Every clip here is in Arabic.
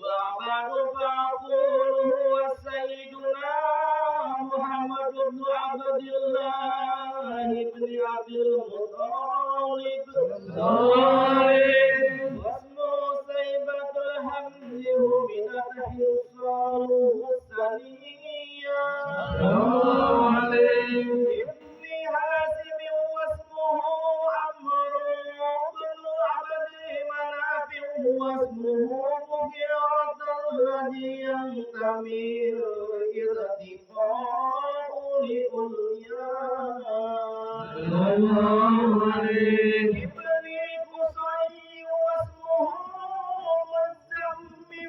وبعد فأقول هو سيدنا محمد بن عبد الله بن عبد المطلب واسمه سيبة الحمد من الحصان السنية ابن حاسم واسمه عمرو بن عبد مناف واسمه مغيرة الذي ينتمي إلى اتفاق لأولياء ابن قصي واسمه مزمل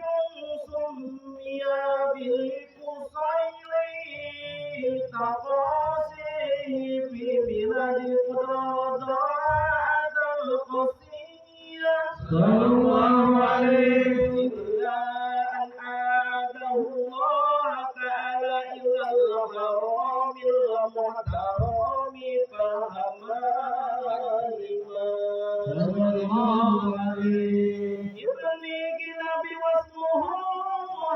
سمي بالقصير تقاسيه في بلاد قضاء القصية صلى الله عليه إلا أن عاده الله تعالى إلى الحرام المحترم فهمائما صلى الله عليه ابن كلاب واسمه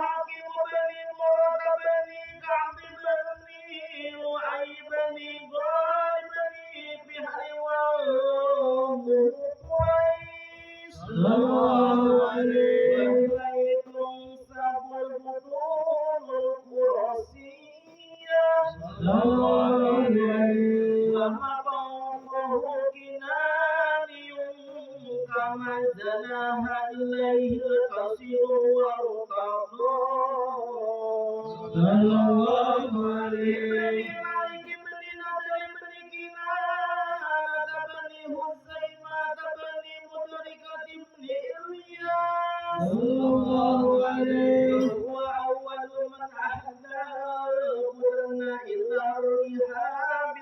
حكيم بن مرة بن كعب بن لؤي بن غالب بن بحر وقريش صلى الله عليه وإليه تنسب البطون القرشية صلى الله عليه ومقامه كناني كما زناها إليه القصير والقضاء صلى الله عليه مالك بن نضر بن كنانة بن هزيمة بن مدركة بن إلياس صلى الله عليه وهو أول من أحدى القرن إلى الرحاب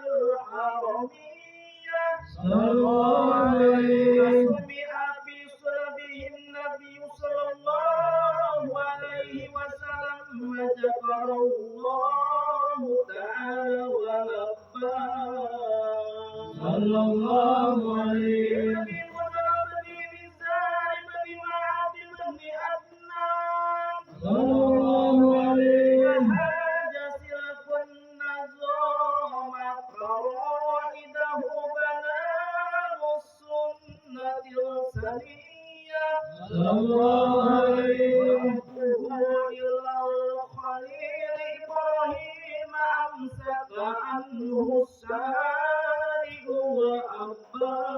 الحرمية صلى الله عليه سمع بصلبه النبي صلى الله عليه وسلم وذكر الله تعالى ولباه صلى الله عليه صلى الله عليه وحاج سلك النظام قواعده بنان السنة السنية صلى الله عليه وحبه إلى الخليل إبراهيم أمسك عنه الشارع وأباه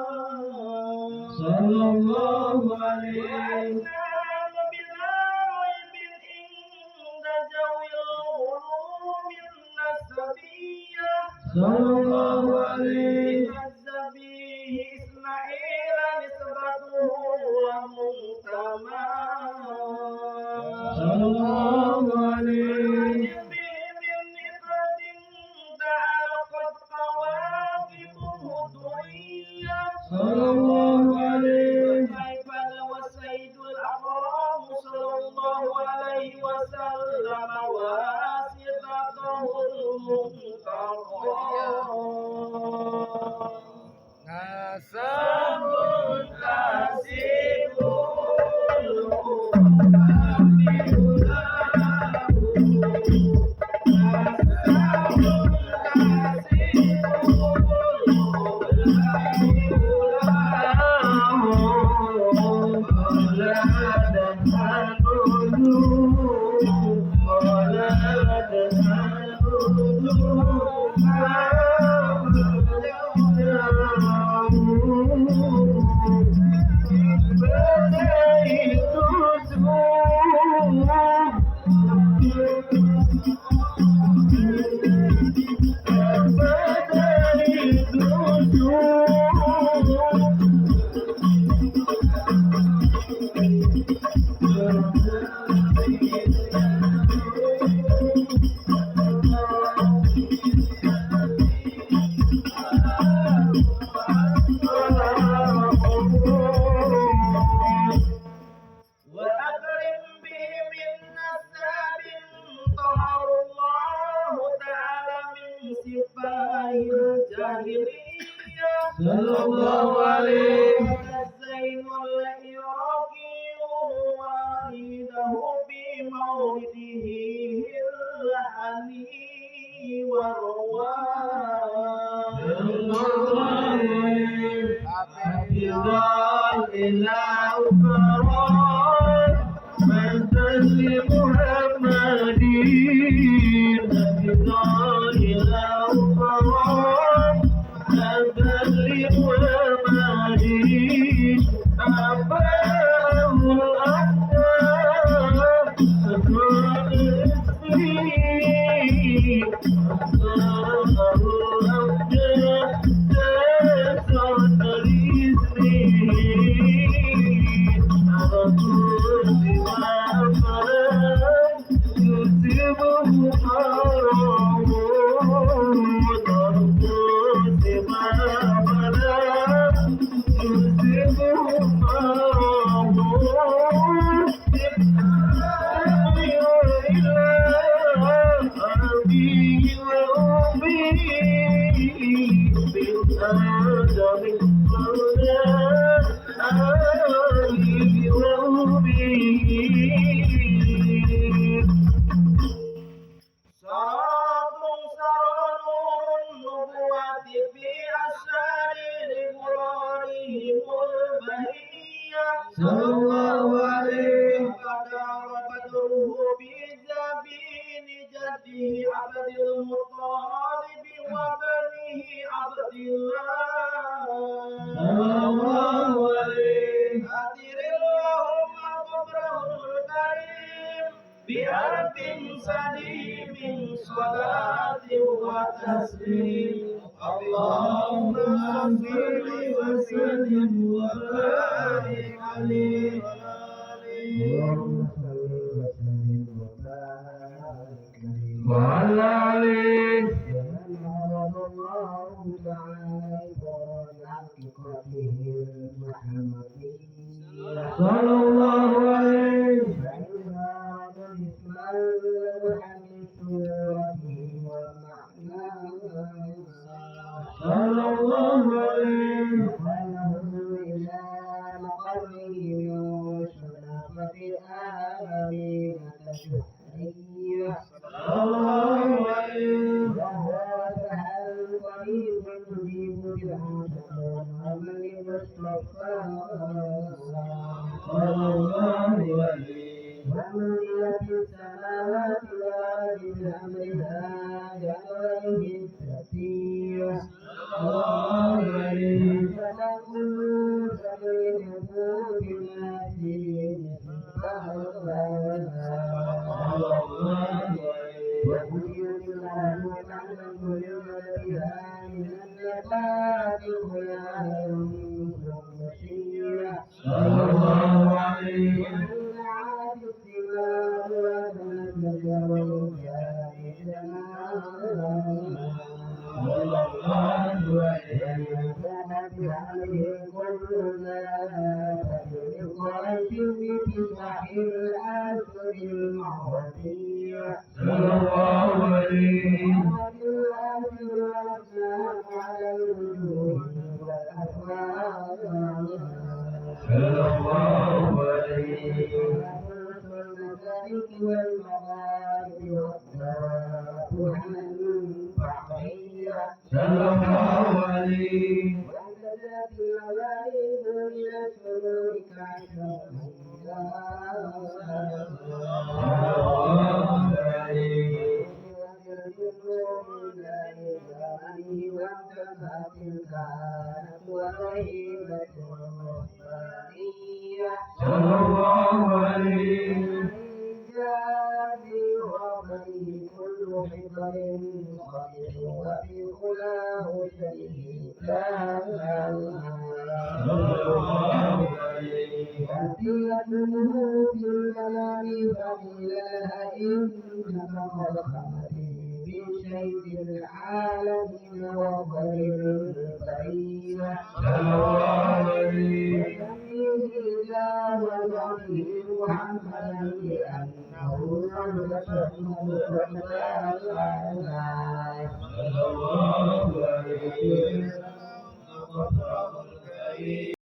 صلى الله عليه صلى الله عليه كذبيه إسماعيل نسبته ومنتمى صلى الله عليه به من نقد تعلقت قواكبه درية صلى الله عليه كيف وسيد الأقرام صلى الله عليه وسلم واسطته المنتقى مولده الحني والروان حفظا إله كرام مجدا لمحمد حفظا إله كرام مجدا لمحمد أباه الأحزاب أكرم الإسلام أصدره الأمجاد تسعد الإسلام رسول سوى فلان يسبه حرام ضرب سوى فلان يسبه حرام صلى الله عليه قدر بدره بجبين جده عبد المطالب وبنيه عبد الله صلى الله عليه أدر اللهم قبره الكريم بأرض سليم صلاة وتسليم اللهم صل وسلم وبارك عليه وعلى آله صلى الله عليه صلى الله عليه